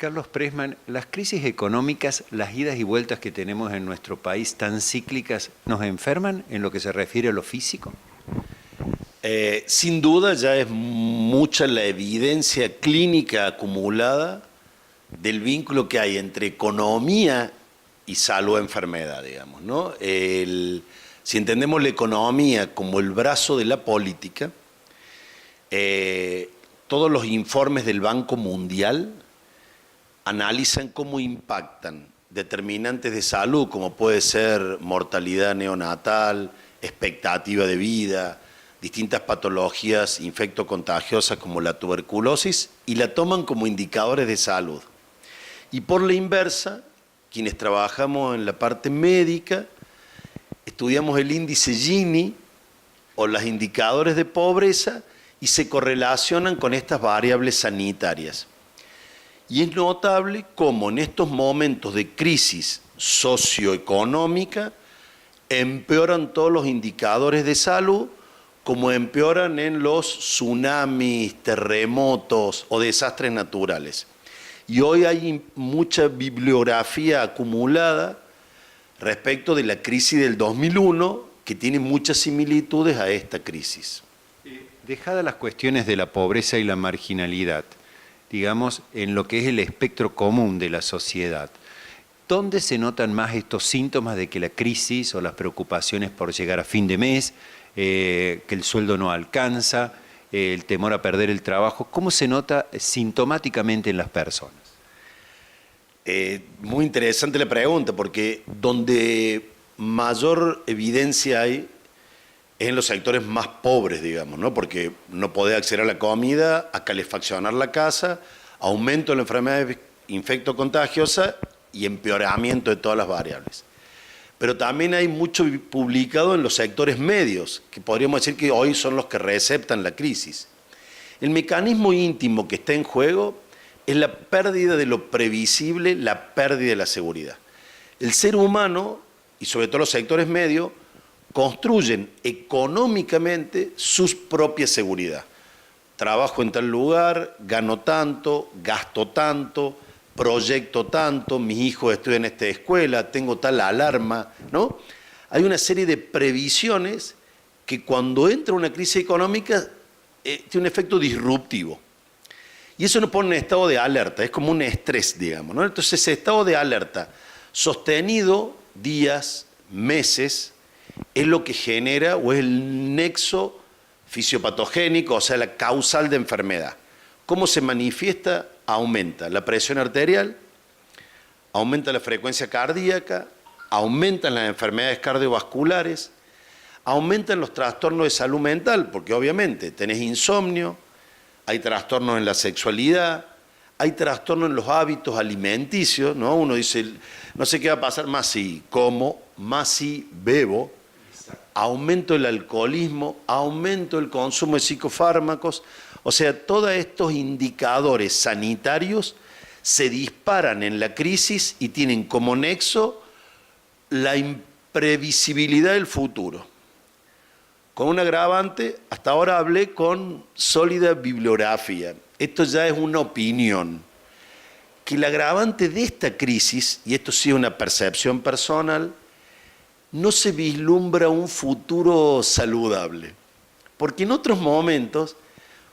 Carlos Pressman, ¿las crisis económicas, las idas y vueltas que tenemos en nuestro país tan cíclicas, nos enferman en lo que se refiere a lo físico? Sin duda ya es mucha la evidencia clínica acumulada del vínculo que hay entre economía y salud-enfermedad, digamos, ¿no? Si entendemos la economía como el brazo de la política, todos los informes del Banco Mundial analizan cómo impactan determinantes de salud, como puede ser mortalidad neonatal, expectativa de vida, distintas patologías infectocontagiosas como la tuberculosis, y la toman como indicadores de salud. Y por la inversa, quienes trabajamos en la parte médica, estudiamos el índice Gini o los indicadores de pobreza y se correlacionan con estas variables sanitarias. Y es notable cómo en estos momentos de crisis socioeconómica empeoran todos los indicadores de salud, como empeoran en los tsunamis, terremotos o desastres naturales. Y hoy hay mucha bibliografía acumulada respecto de la crisis del 2001, que tiene muchas similitudes a esta crisis. Dejadas las cuestiones de la pobreza y la marginalidad, digamos, en lo que es el espectro común de la sociedad, ¿dónde se notan más estos síntomas de que la crisis o las preocupaciones por llegar a fin de mes, que el sueldo no alcanza, el temor a perder el trabajo? ¿Cómo se nota sintomáticamente en las personas? Muy interesante la pregunta, porque donde mayor evidencia hay es en los sectores más pobres, digamos, ¿no? Porque no podés acceder a la comida, a calefaccionar la casa, aumento de la enfermedad infectocontagiosa y empeoramiento de todas las variables. Pero también hay mucho publicado en los sectores medios, que podríamos decir que hoy son los que receptan la crisis. El mecanismo íntimo que está en juego es la pérdida de lo previsible, la pérdida de la seguridad. El ser humano, y sobre todo los sectores medios, construyen económicamente su propia seguridad. Trabajo en tal lugar, gano tanto, gasto tanto, proyecto tanto, mis hijos estudian en esta escuela, tengo tal alarma, ¿no? Hay una serie de previsiones que cuando entra una crisis económica tiene un efecto disruptivo. Y eso nos pone en estado de alerta, es como un estrés, digamos, ¿no? Entonces ese estado de alerta sostenido días, meses, es lo que genera o es el nexo fisiopatogénico, o sea, la causal de enfermedad. ¿Cómo se manifiesta? Aumenta la presión arterial, aumenta la frecuencia cardíaca, aumentan las enfermedades cardiovasculares, aumentan los trastornos de salud mental, porque obviamente tenés insomnio, hay trastornos en la sexualidad, hay trastornos en los hábitos alimenticios, ¿no? Uno dice, no sé qué va a pasar, más si como, más si bebo, aumento del alcoholismo, aumento del consumo de psicofármacos. O sea, todos estos indicadores sanitarios se disparan en la crisis y tienen como nexo la imprevisibilidad del futuro. Con un agravante, hasta ahora hablé con sólida bibliografía. Esto ya es una opinión. Que el agravante de esta crisis, y esto sí es una percepción personal, no se vislumbra un futuro saludable. Porque en otros momentos,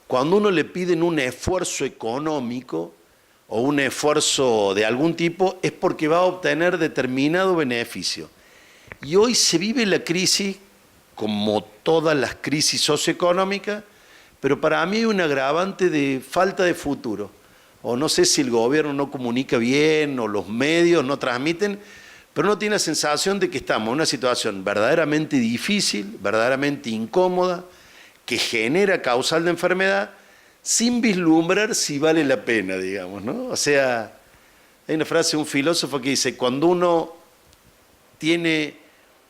cuando uno le piden un esfuerzo económico o un esfuerzo de algún tipo, es porque va a obtener determinado beneficio. Y hoy se vive la crisis como todas las crisis socioeconómicas, pero para mí hay un agravante de falta de futuro. O no sé si el gobierno no comunica bien o los medios no transmiten, pero uno tiene la sensación de que estamos en una situación verdaderamente difícil, verdaderamente incómoda, que genera causal de enfermedad, sin vislumbrar si vale la pena, digamos, ¿no? O sea, hay una frase de un filósofo que dice, cuando uno tiene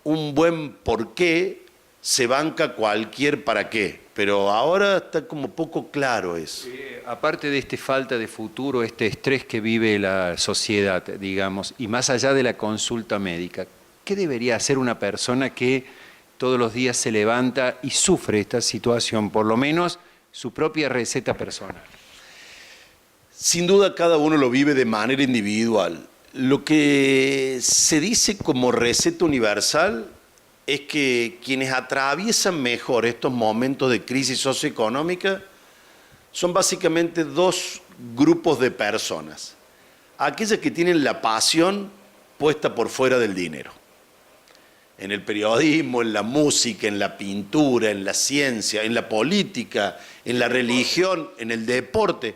un buen porqué, se banca cualquier para qué, pero ahora está como poco claro eso. Aparte de esta falta de futuro, este estrés que vive la sociedad, digamos, y más allá de la consulta médica, ¿qué debería hacer una persona que todos los días se levanta y sufre esta situación, por lo menos su propia receta personal? Sin duda cada uno lo vive de manera individual. Lo que se dice como receta universal es que quienes atraviesan mejor estos momentos de crisis socioeconómica son básicamente dos grupos de personas. Aquellas que tienen la pasión puesta por fuera del dinero. En el periodismo, en la música, en la pintura, en la ciencia, en la política, en la religión, en el deporte.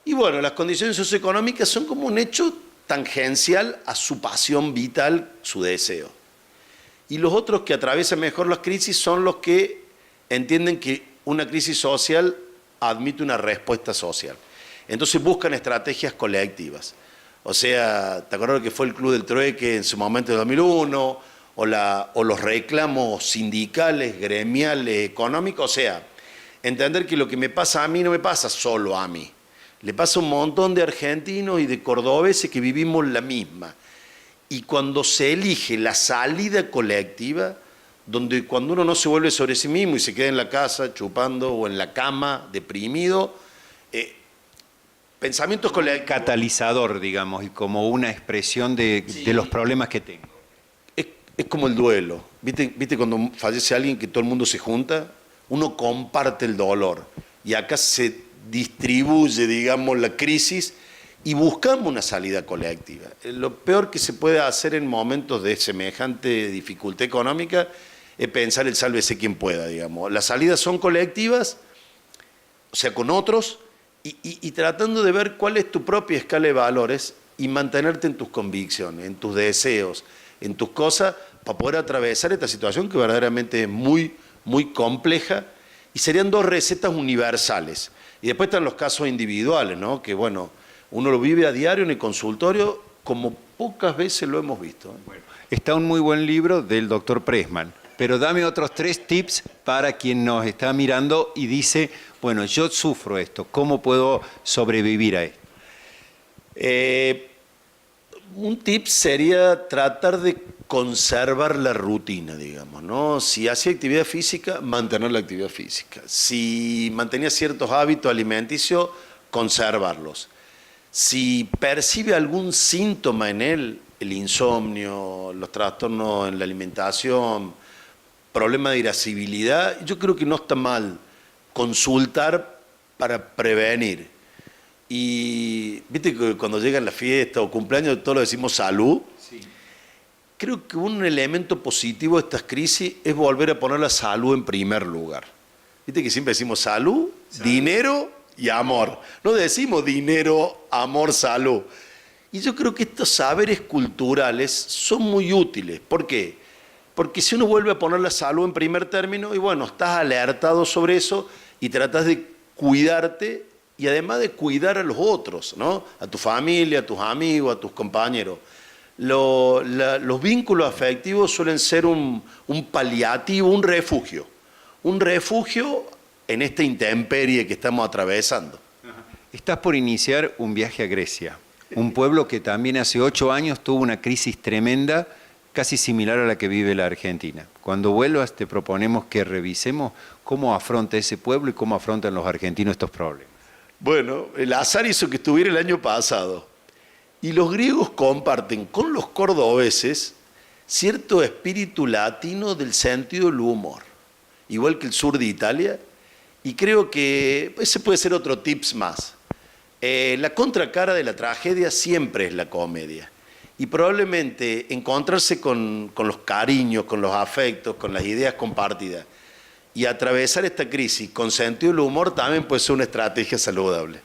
Y bueno, las condiciones socioeconómicas son como un hecho tangencial a su pasión vital, su deseo. Y los otros que atraviesan mejor las crisis son los que entienden que una crisis social admite una respuesta social. Entonces buscan estrategias colectivas. O sea, ¿te acuerdas que fue el Club del Trueque en su momento de 2001? O los reclamos sindicales, gremiales, económicos. O sea, entender que lo que me pasa a mí no me pasa solo a mí. Le pasa a un montón de argentinos y de cordobeses que vivimos la misma. Y cuando se elige la salida colectiva, donde cuando uno no se vuelve sobre sí mismo y se queda en la casa chupando o en la cama deprimido, pensamientos colectivos. Catalizador, digamos, y como una expresión de los problemas que tengo. Es como el duelo. ¿Viste cuando fallece alguien que todo el mundo se junta? Uno comparte el dolor. Y acá se distribuye, digamos, la crisis y buscamos una salida colectiva. Lo peor que se puede hacer en momentos de semejante dificultad económica es pensar el sálvese quien pueda, digamos. Las salidas son colectivas, o sea, con otros, y tratando de ver cuál es tu propia escala de valores y mantenerte en tus convicciones, en tus deseos, en tus cosas, para poder atravesar esta situación que verdaderamente es muy, muy compleja, y serían dos recetas universales. Y después están los casos individuales, ¿no? Que bueno, uno lo vive a diario en el consultorio como pocas veces lo hemos visto. Bueno, está un muy buen libro del doctor Pressman, pero dame otros 3 tips para quien nos está mirando y dice, bueno, yo sufro esto, ¿cómo puedo sobrevivir a esto? Un tip sería tratar de conservar la rutina, digamos, ¿no? Si hacía actividad física, mantener la actividad física. Si mantenía ciertos hábitos alimenticios, conservarlos. Si percibe algún síntoma en él, el insomnio, los trastornos en la alimentación, problema de irascibilidad, yo creo que no está mal consultar para prevenir. Y viste que cuando llegan las fiestas o cumpleaños todos lo decimos salud. Sí. Creo que un elemento positivo de estas crisis es volver a poner la salud en primer lugar. Viste que siempre decimos salud, dinero y amor. No decimos dinero, amor, salud. Y yo creo que estos saberes culturales son muy útiles. ¿Por qué? Porque si uno vuelve a poner la salud en primer término, y bueno, estás alertado sobre eso y tratas de cuidarte y además de cuidar a los otros, ¿no? A tu familia, a tus amigos, a tus compañeros. Los vínculos afectivos suelen ser un paliativo, un refugio en esta intemperie que estamos atravesando. Estás por iniciar un viaje a Grecia, un pueblo que también hace 8 años tuvo una crisis tremenda, casi similar a la que vive la Argentina. Cuando vuelvas te proponemos que revisemos cómo afronta ese pueblo y cómo afrontan los argentinos estos problemas. Bueno, el azar hizo que estuviera el año pasado. Y los griegos comparten con los cordobeses cierto espíritu latino del sentido del humor, igual que el sur de Italia, y creo que ese puede ser otro tips más. La contracara de la tragedia siempre es la comedia, y probablemente encontrarse con los cariños, con los afectos, con las ideas compartidas, y atravesar esta crisis con sentido del humor también puede ser una estrategia saludable.